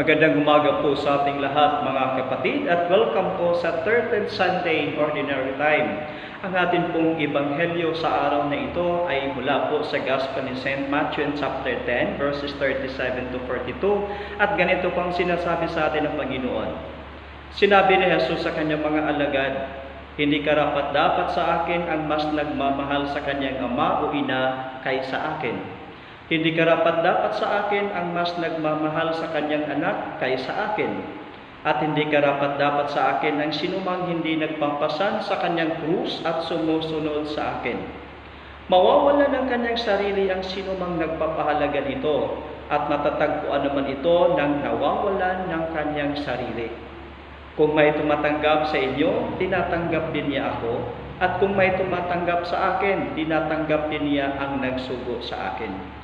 Magandang umaga po sa ating lahat mga kapatid at welcome po sa 13th Sunday Ordinary Time. Ang atin pong ebanghelyo sa araw na ito ay mula po sa Gospel ni St. Matthew chapter 10 verses 37 to 42 at ganito pang sinasabi sa atin ng Panginoon. Sinabi ni Jesus sa kanyang mga alagad, "Hindi karapat-dapat sa akin ang mas nagmamahal sa kanyang ama o ina kaysa akin. Hindi karapat-dapat sa akin ang mas nagmamahal sa kanyang anak kaysa akin. At hindi karapat-dapat sa akin ang sinumang hindi nagpampasan sa kanyang krus at sumusunod sa akin. Mawawala ng kanyang sarili ang sinumang nagpapahalaga nito at matatagpuan naman ito ng nawawalan ng kanyang sarili. Kung may tumatanggap sa inyo, tinatanggap din niya ako. At kung may tumatanggap sa akin, tinatanggap din niya ang nagsugo sa akin.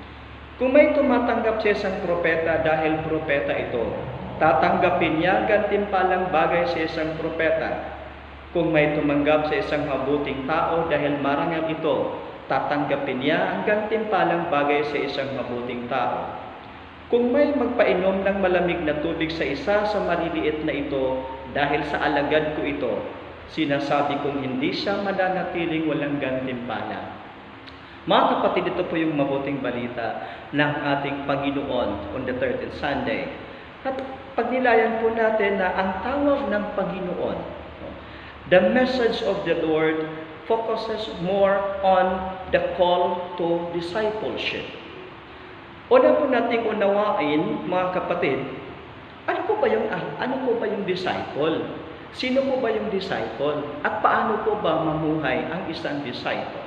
Kung may tumatanggap sa isang propeta dahil propeta ito, tatanggapin niya gantimpalang bagay sa isang propeta. Kung may tumanggap sa isang mabuting tao dahil marangal ito, tatanggapin niya ang gantimpalang bagay sa isang mabuting tao. Kung may magpainom ng malamig na tubig sa isa sa maliliit na ito dahil sa alagad ko ito, sinasabi kong hindi siya mananatiling walang gantimpala." Mga kapatid, ito po yung mabuting balita ng ating Panginoon on the 13th Sunday. At pagnilayan po natin na ang tawag ng Panginoon, the message of the Lord focuses more on the call to discipleship. Una po nating unawain, mga kapatid, ano po ba yung disciple? Sino po ba yung disciple? At paano po ba mamuhay ang isang disciple?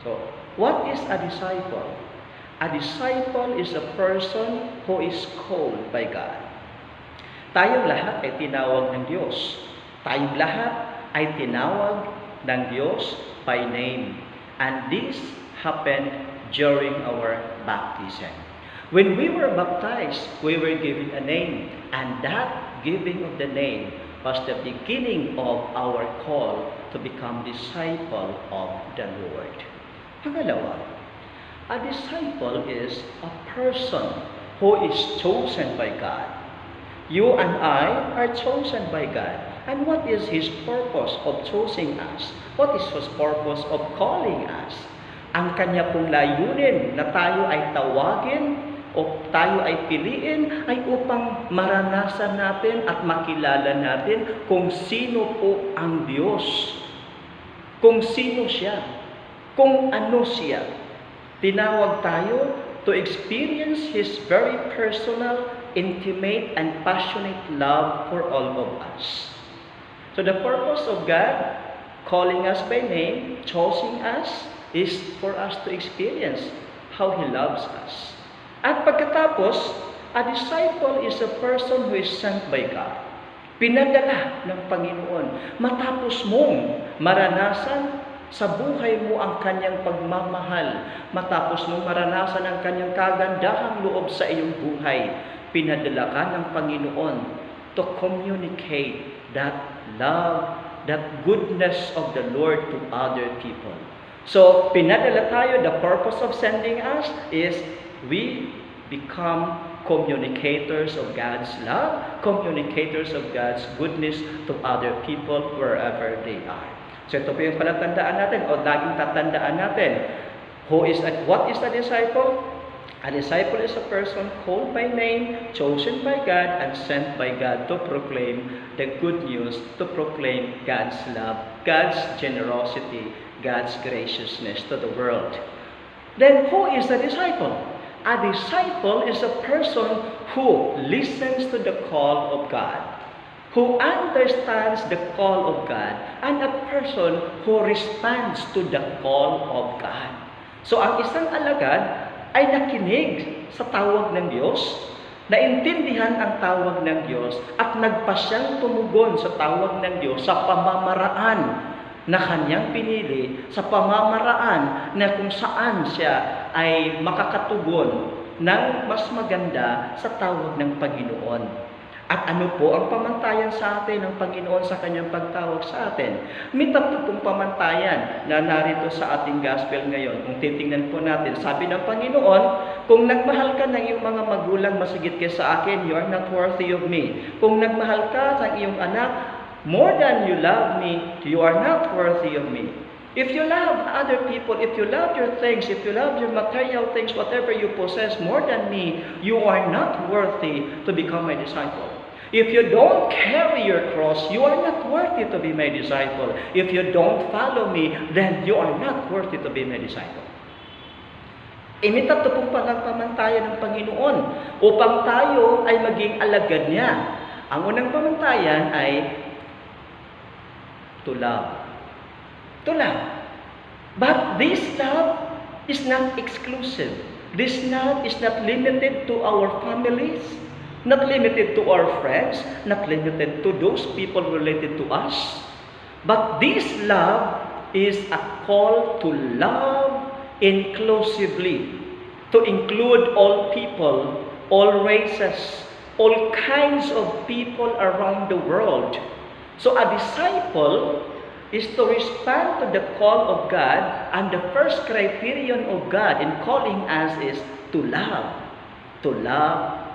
So, what is a disciple? A disciple is a person who is called by God. Tayong lahat ay tinawag ng Diyos. Tayong lahat ay tinawag ng Diyos by name. And this happened during our baptism. When we were baptized, we were given a name. And that giving of the name was the beginning of our call to become disciple of the Lord. Pangalawa, a disciple is a person who is chosen by God. You and I are chosen by God. And what is His purpose of choosing us? What is His purpose of calling us? Ang Kanya pong layunin na tayo ay tawagin o tayo ay piliin ay upang maranasan natin at makilala natin kung sino po ang Diyos. Kung sino siya. Kung ano siya. Tinawag tayo to experience His very personal, intimate, and passionate love for all of us. So the purpose of God calling us by name, choosing us, is for us to experience how He loves us. At pagkatapos, a disciple is a person who is sent by God. Pinadala ng Panginoon matapos mong maranasan sa buhay mo ang Kanyang pagmamahal, matapos mong maranasan ang Kanyang kagandahang loob sa iyong buhay, pinadala ka ng Panginoon to communicate that love, that goodness of the Lord to other people. So, pinadala tayo, the purpose of sending us is we become communicators of God's love, communicators of God's goodness to other people wherever they are. So ito po yung palatandaan natin o laging tatandaan natin. What is a disciple? A disciple is a person called by name, chosen by God, and sent by God to proclaim the good news, to proclaim God's love, God's generosity, God's graciousness to the world. Then who is a disciple? A disciple is a person who listens to the call of God, who understands the call of God, and a person who responds to the call of God. So, ang isang alagad ay nakinig sa tawag ng Diyos, naintindihan ang tawag ng Diyos, at nagpasyang tumugon sa tawag ng Diyos sa pamamaraan na kanyang pinili, sa pamamaraan na kung saan siya ay makakatugon ng mas maganda sa tawag ng Panginoon. At ano po ang pamantayan sa atin ng Panginoon sa kanyang pagtawag sa atin? May tatlo pong pamantayan na narito sa ating gospel ngayon. Kung titingnan po natin, sabi ng Panginoon, kung nagmahal ka ng iyong mga magulang masigit ka sa akin, you are not worthy of me. Kung nagmahal ka ng iyong anak, more than you love me, you are not worthy of me. If you love other people, if you love your things, if you love your material things, whatever you possess more than me, you are not worthy to become my disciple. If you don't carry your cross, you are not worthy to be my disciple. If you don't follow me, then you are not worthy to be my disciple. Imitat pong pamantayan ng Panginoon upang tayo ay maging alagad niya. Ang unang pamantayan ay to love. To love. But this love is not exclusive. This love is not limited to our families, not limited to our friends, not limited to those people related to us. But this love is a call to love inclusively, to include all people, all races, all kinds of people around the world. So a disciple is to respond to the call of God, and the first criterion of God in calling us is to love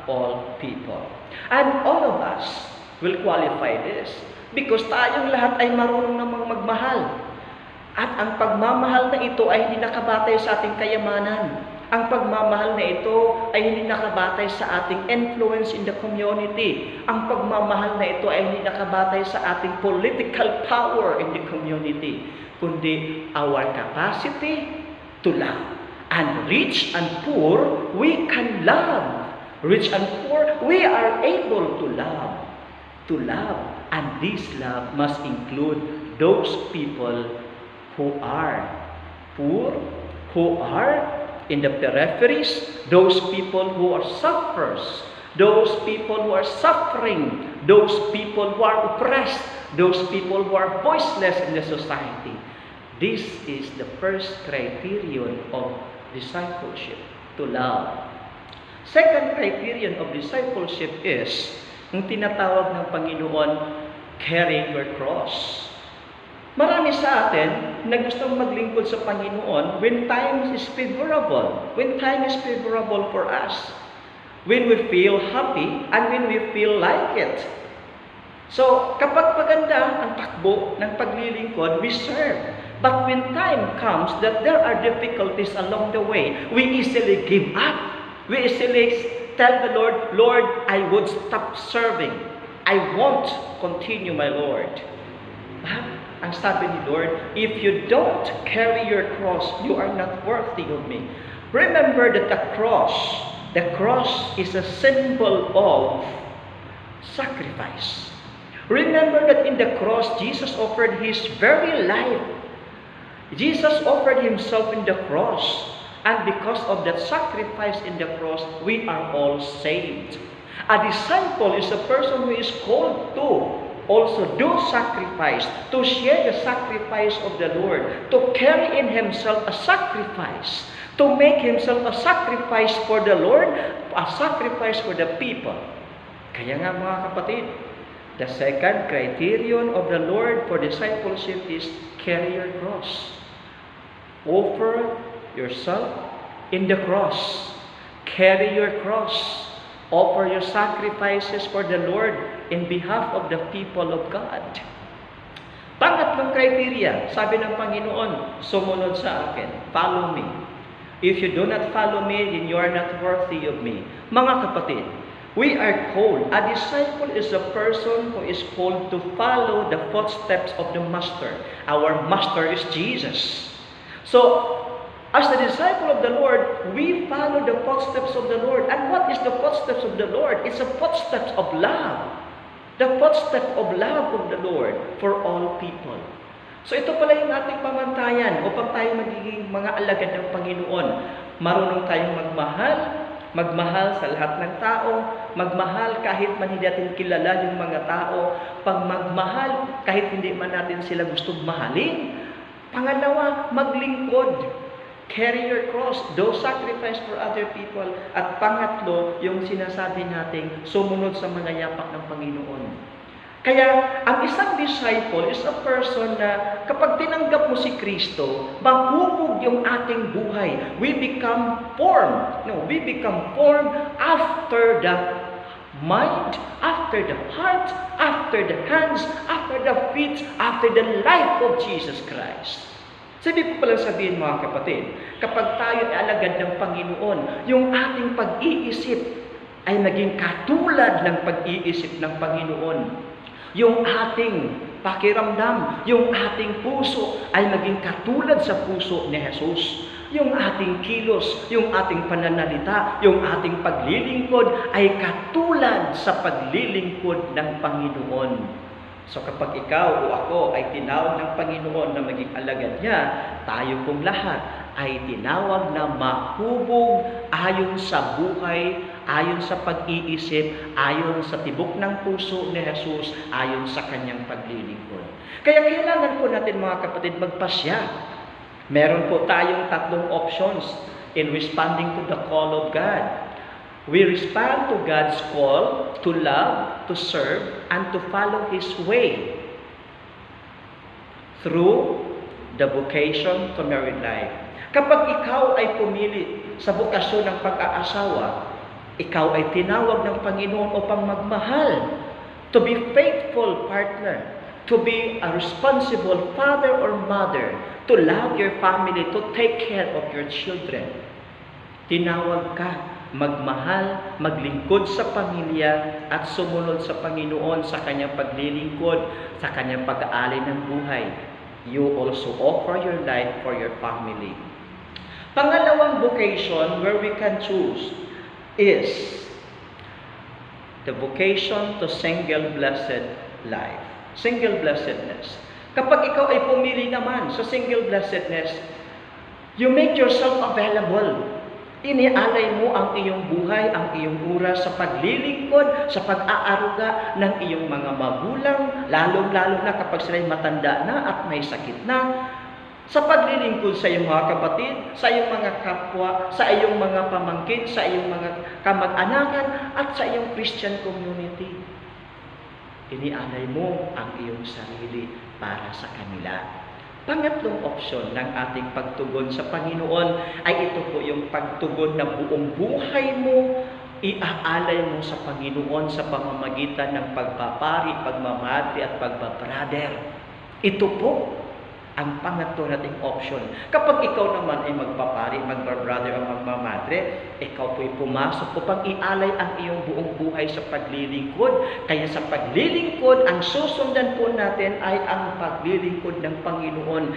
all people. And all of us will qualify this because tayong lahat ay marunong namang magmahal. At ang pagmamahal na ito ay hindi nakabatay sa ating kayamanan. Ang pagmamahal na ito ay hindi nakabatay sa ating influence in the community. Ang pagmamahal na ito ay hindi nakabatay sa ating political power in the community, kundi our capacity to love. And rich and poor, we can love. Rich and poor, we are able to love. To love. And this love must include those people who are poor, who are in the peripheries, those people who are sufferers, those people who are suffering, those people who are oppressed, those people who are voiceless in the society. This is the first criterion of discipleship, to love. Second criterion of discipleship is, yung tinatawag ng Panginoon, carrying your cross. Marami sa atin na gustong maglingkod sa Panginoon when time is favorable. When time is favorable for us. When we feel happy and when we feel like it. So, kapag maganda ang takbo ng paglilingkod, we serve. But when time comes that there are difficulties along the way, we easily give up. We easily tell the Lord, Lord, I would stop serving. I won't continue, my Lord. Ang sabi ni Lord, if you don't carry your cross, you are not worthy of me. Remember that the cross is a symbol of sacrifice. Remember that in the cross, Jesus offered His very life. Jesus offered Himself in the cross. And because of that sacrifice in the cross, we are all saved. A disciple is a person who is called to also do sacrifice, to share the sacrifice of the Lord, to carry in himself a sacrifice, to make himself a sacrifice for the Lord, a sacrifice for the people. Kaya nga mga kapatid, the second criterion of the Lord for discipleship is carry your cross. Offer yourself in the cross. Carry your cross. Offer your sacrifices for the Lord in behalf of the people of God. Pangatlong criteria, sabi ng Panginoon, sumunod sa akin, follow me. If you do not follow me, then you are not worthy of me. Mga kapatid, we are called, a disciple is a person who is called to follow the footsteps of the Master. Our Master is Jesus. So, as the disciple of the Lord, we follow the footsteps of the Lord. And what is the footsteps of the Lord? It's a footsteps of love. The footsteps of love of the Lord for all people. So ito pala yung ating pamantayan upang tayo magiging mga alagad ng Panginoon. Marunong tayong magmahal sa lahat ng tao, magmahal kahit man hindi natin kilala yung mga tao, pag magmahal kahit hindi man natin sila gustong mahalin. Pangalawa, maglingkod. Carry your cross. Do sacrifice for other people. At pangatlo, yung sinasabi nating sumunod sa mga yapak ng Panginoon. Kaya, ang isang disciple is a person na kapag tinanggap mo si Kristo, mahubog yung ating buhay. We become formed. No, we become formed after the mind, after the heart, after the hands, after the feet, after the life of Jesus Christ. Sabi ko palang sabihin mga kapatid, kapag tayo ay alagad ng Panginoon, yung ating pag-iisip ay naging katulad ng pag-iisip ng Panginoon. Yung ating pakiramdam, yung ating puso ay maging katulad sa puso ni Jesus. Yung ating kilos, yung ating pananalita, yung ating paglilingkod ay katulad sa paglilingkod ng Panginoon. So kapag ikaw o ako ay tinawag ng Panginoon na maging alagad niya, tayo pong lahat ay tinawag na mahubog ayon sa buhay, ayon sa pag-iisip, ayon sa tibok ng puso ni Jesus, ayon sa kanyang paglilingkod. Kaya kailangan po natin mga kapatid magpasya. Meron po tayong tatlong options in responding to the call of God. We respond to God's call to love, to serve, and to follow His way through the vocation to married life. Kapag ikaw ay pumili sa bukasyon ng pag-aasawa, ikaw ay tinawag ng Panginoon upang magmahal, to be faithful partner, to be a responsible father or mother, to love your family, to take care of your children. Tinawag ka magmahal, maglingkod sa pamilya, at sumunod sa Panginoon sa kanyang paglilingkod, sa kanyang pag-aalay ng buhay. You also offer your life for your family. Pangalawang vocation where we can choose is the vocation to single blessed life. Single blessedness. Kapag ikaw ay pumili naman sa single blessedness, you make yourself available. Inialay mo ang iyong buhay, ang iyong oras sa paglilingkod, sa pag-aaruga ng iyong mga magulang, lalong-lalo na kapag sila'y matanda na at may sakit na, sa paglilingkod sa iyong mga kapatid, sa iyong mga kapwa, sa iyong mga pamangkin, sa iyong mga kamag-anakan, at sa iyong Christian community. Inialay mo ang iyong sarili para sa kanila. Pangatlong opsyon ng ating pagtugon sa Panginoon ay ito po yung pagtugon na buong buhay mo, iaalay mo sa Panginoon sa pamamagitan ng pagpapari, pagmamadri at pagbabrother. Ito po ang pangatlo nating option. Kapag ikaw naman ay magpapari, magbabrother o magmamadre, ikaw po'y pumasok upang ialay ang iyong buong buhay sa paglilingkod. Kaya sa paglilingkod, ang susundan po natin ay ang paglilingkod ng Panginoon.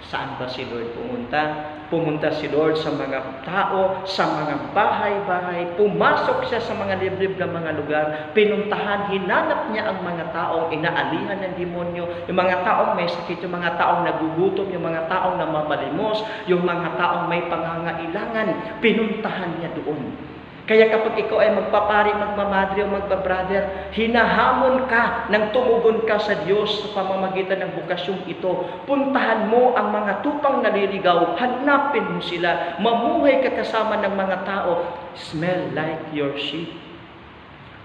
Saan ba si Lord pumunta? Pumunta si Lord sa mga tao, sa mga bahay-bahay. Pumasok siya sa mga liblib na mga lugar. Pinuntahan, hinanap niya ang mga taong inaalihan ng demonyo, yung mga taong may sakit, yung mga taong nagugutom, yung mga taong namamalimos, yung mga taong may pangangailangan. Pinuntahan niya doon. Kaya kapag ikaw ay magpapari, magmamadre o magbabrother, hinahamon ka nang tumugon ka sa Diyos sa pamamagitan ng bukasyong ito. Puntahan mo ang mga tupang naliligaw, hanapin mo sila, mamuhay ka kasama ng mga tao. Smell like your sheep.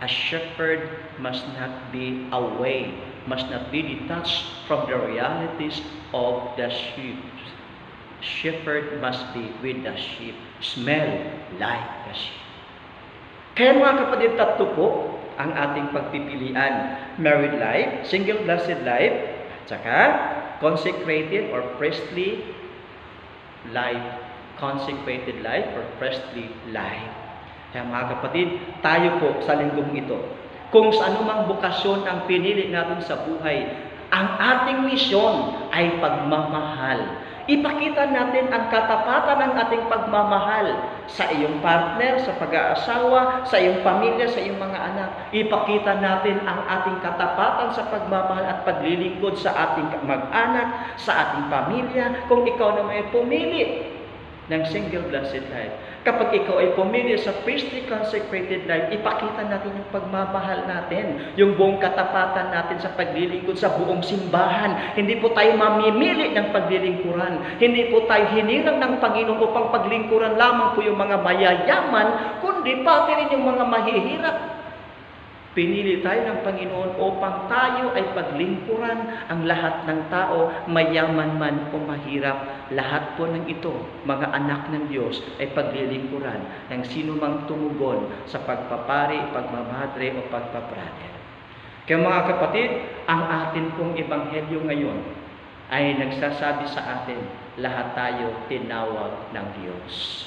A shepherd must not be away, must not be detached from the realities of the sheep. Shepherd must be with the sheep. Smell like the sheep. Kaya mga kapatid, tatlo po ang ating pagpipilian. Married life, single blessed life, tsaka consecrated or priestly life. Consecrated life or priestly life. Kaya mga kapatid, tayo po sa linggong ito, kung sa anumang bukasyon ang pinili natin sa buhay, ang ating misyon ay pagmamahal. Ipakita natin ang katapatan ng ating pagmamahal sa iyong partner, sa pag-aasawa, sa iyong pamilya, sa iyong mga anak. Ipakita natin ang ating katapatan sa pagmamahal at paglilingkod sa ating mag-anak, sa ating pamilya, kung ikaw naman ay pumili ng single blessed life. Kapag ikaw ay pumili sa priestly consecrated life, ipakita natin yung pagmamahal natin, yung buong katapatan natin sa paglilingkod sa buong simbahan. Hindi po tayo mamimili ng paglilingkuran. Hindi po tayo hinirang ng Panginoon upang paglingkuran lamang po yung mga mayayaman, kundi pati rin yung mga mahihirap. Pinili tayo ng Panginoon upang tayo ay paglingkuran ang lahat ng tao, mayaman man o mahirap. Lahat po ng ito, mga anak ng Diyos, ay paglilingkuran ng sino mang tumugon sa pagpapari, pagmamadre o pagpaprader. Kaya mga kapatid, ang atin pong ebanghelyo ngayon ay nagsasabi sa atin, lahat tayo tinawag ng Diyos.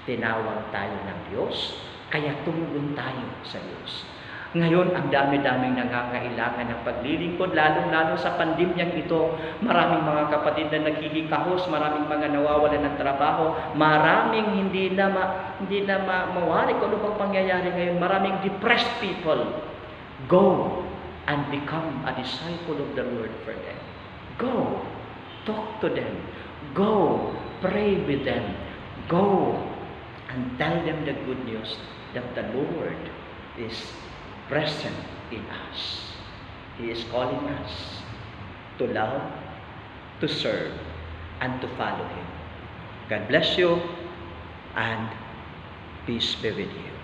Tinawag tayo ng Diyos, kaya tumugon tayo sa Diyos. Ngayon, ang dami-daming nangangailangan ng paglilingkod, lalong-lalo sa pandemyang ito. Maraming mga kapatid na naghihikahos, maraming mga nawawalan ng trabaho, maraming hindi na mawari kung ano bang pangyayari ngayon. Maraming depressed people. Go and become a disciple of the Lord for them. Go, talk to them. Go, pray with them. Go and tell them the good news that the Lord is present in us. He is calling us to love, to serve, and to follow Him. God bless you, and peace be with you.